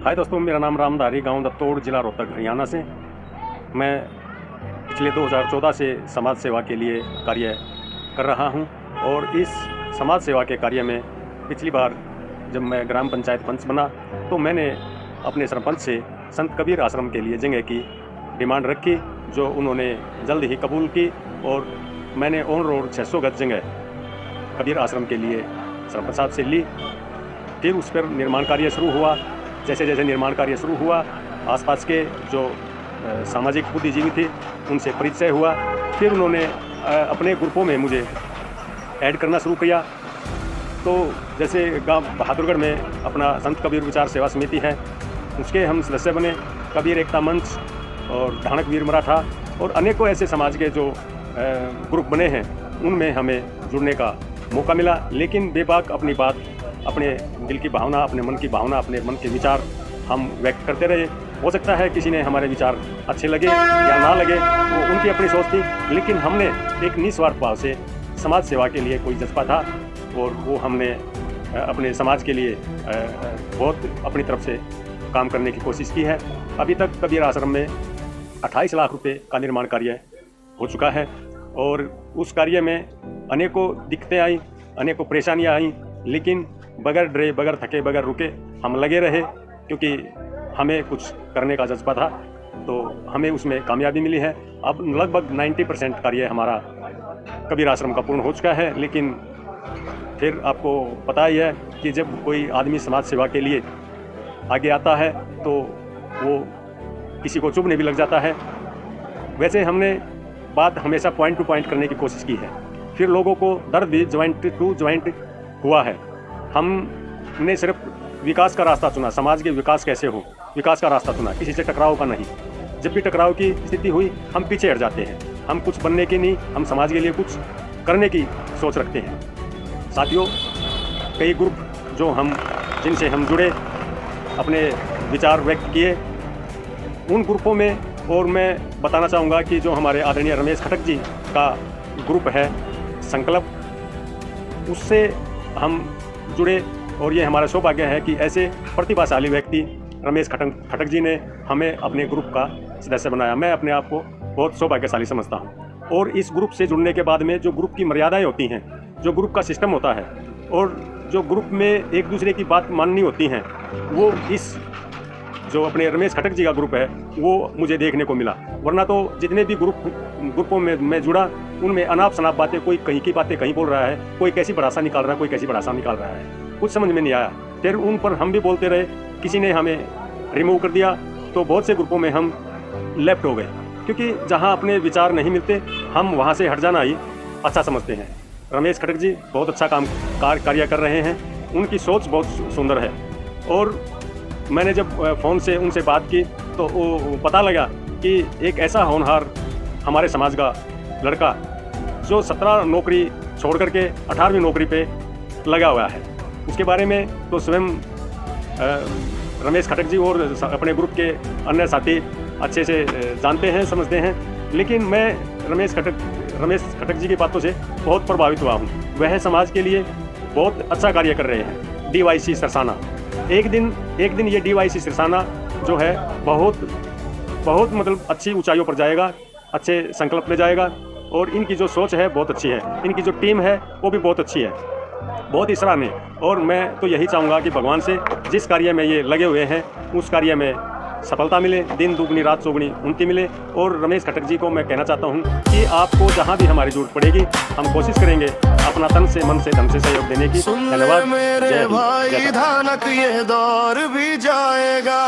हाय दोस्तों, मेरा नाम रामधारी, गांव दत्तौड़, जिला रोहतक, हरियाणा से। मैं पिछले 2014 से समाज सेवा के लिए कार्य कर रहा हूं और इस समाज सेवा के कार्य में पिछली बार जब मैं ग्राम पंचायत पंच बना तो मैंने अपने सरपंच से संत कबीर आश्रम के लिए जगह की डिमांड रखी, जो उन्होंने जल्द ही कबूल की और मैंने ऑन रोड 600 गज जगह कबीर आश्रम के लिए सरपंच साहब से ली। फिर उस पर निर्माण कार्य शुरू हुआ। जैसे जैसे निर्माण कार्य शुरू हुआ, आसपास के जो सामाजिक बुद्धिजीवी थे उनसे परिचय हुआ। फिर उन्होंने अपने ग्रुपों में मुझे ऐड करना शुरू किया। तो जैसे गांव बहादुरगढ़ में अपना संत कबीर विचार सेवा समिति है, उसके हम सदस्य बने। कबीर एकता मंच और ढाणक वीर मराठा और अनेकों ऐसे समाज के जो ग्रुप बने हैं, उनमें हमें जुड़ने का मौका मिला। लेकिन बेबाक अपनी बात, अपने दिल की भावना, अपने मन की भावना, अपने मन के विचार हम व्यक्त करते रहे। हो सकता है किसी ने हमारे विचार अच्छे लगे या ना लगे, वो उनकी अपनी सोच थी, लेकिन हमने एक निस्वार्थ भाव से समाज सेवा के लिए कोई जज्बा था और वो हमने अपने समाज के लिए बहुत अपनी तरफ से काम करने की कोशिश की है। अभी तक कबीर आश्रम में 28 लाख रुपए का निर्माण कार्य हो चुका है और उस कार्य में अनेकों दिक्कतें आई, अनेकों परेशानियां आई, लेकिन बगैर डरे, बगैर थके, बगैर रुके हम लगे रहे, क्योंकि हमें कुछ करने का जज्बा था। तो हमें उसमें कामयाबी मिली है। अब लगभग 90% कार्य हमारा कबीर आश्रम का पूर्ण हो चुका है। लेकिन फिर आपको पता ही है कि जब कोई आदमी समाज सेवा के लिए आगे आता है तो वो किसी को चुभने भी लग जाता है। वैसे हमने बात हमेशा पॉइंट टू पॉइंट करने की कोशिश की है। फिर लोगों को दर्द भी ज्वाइंट टू ज्वाइंट हुआ है। हमने सिर्फ विकास का रास्ता चुना, समाज के विकास कैसे हो, विकास का रास्ता चुना, किसी से टकराव का नहीं। जब भी टकराव की स्थिति हुई, हम पीछे हट जाते हैं। हम कुछ बनने की नहीं, हम समाज के लिए कुछ करने की सोच रखते हैं। साथियों, कई ग्रुप जिनसे हम जुड़े, अपने विचार व्यक्त किए, उन ग्रुपों में, और मैं बताना चाहूँगा कि जो हमारे आदरणीय रमेश खटक जी का ग्रुप है संकल्प, उससे हम जुड़े और ये हमारा सौभाग्य है कि ऐसे प्रतिभाशाली व्यक्ति रमेश खटक जी ने हमें अपने ग्रुप का सदस्य बनाया। मैं अपने आप को बहुत सौभाग्यशाली समझता हूँ। और इस ग्रुप से जुड़ने के बाद में जो ग्रुप की मर्यादाएं होती हैं, जो ग्रुप का सिस्टम होता है और जो ग्रुप में एक दूसरे की बात माननी होती हैं, वो इस जो अपने रमेश खटक जी का ग्रुप है वो मुझे देखने को मिला। वरना तो जितने भी ग्रुपों में मैं जुड़ा, उनमें अनाप शनाप बातें, कोई कहीं की बातें कहीं बोल रहा है, कोई कैसी भड़ासा निकाल रहा है, कोई कैसी भड़ासा निकाल रहा है, कुछ समझ में नहीं आया। फिर उन पर हम भी बोलते रहे, किसी ने हमें रिमूव कर दिया, तो बहुत से ग्रुपों में हम लेफ्ट हो गए, क्योंकि जहाँ अपने विचार नहीं मिलते हम वहाँ से हट जाना ही अच्छा समझते हैं। रमेश खटक जी बहुत अच्छा कार्य कर रहे हैं, उनकी सोच बहुत सुंदर है। और मैंने जब फ़ोन से उनसे बात की तो वो पता लगा कि एक ऐसा होनहार हमारे समाज का लड़का जो 17 नौकरी छोड़ करके 18वीं नौकरी पे लगा हुआ है, उसके बारे में तो स्वयं रमेश खटक जी और अपने ग्रुप के अन्य साथी अच्छे से जानते हैं, समझते हैं। लेकिन मैं रमेश खटक जी की बातों से बहुत प्रभावित हुआ हूँ। वह समाज के लिए बहुत अच्छा कार्य कर रहे हैं। DYC सिरसाना, एक दिन ये DYC सिरसाना जो है बहुत मतलब अच्छी ऊंचाइयों पर जाएगा, अच्छे संकल्प ले जाएगा। और इनकी जो सोच है बहुत अच्छी है, इनकी जो टीम है वो भी बहुत अच्छी है, बहुत ही सराहनीय। और मैं तो यही चाहूँगा कि भगवान से जिस कार्य में ये लगे हुए हैं उस कार्य में सफलता मिले, दिन दुगनी रात चौगुनी उनकी मिले। और रमेश खटक जी को मैं कहना चाहता हूँ कि आपको जहाँ भी हमारी जरूरत पड़ेगी, हम कोशिश करेंगे अपना तन से, मन से, धन से सहयोग देने की। धन्यवाद। मेरे भाई, धानक ये दौर भी जाएगा।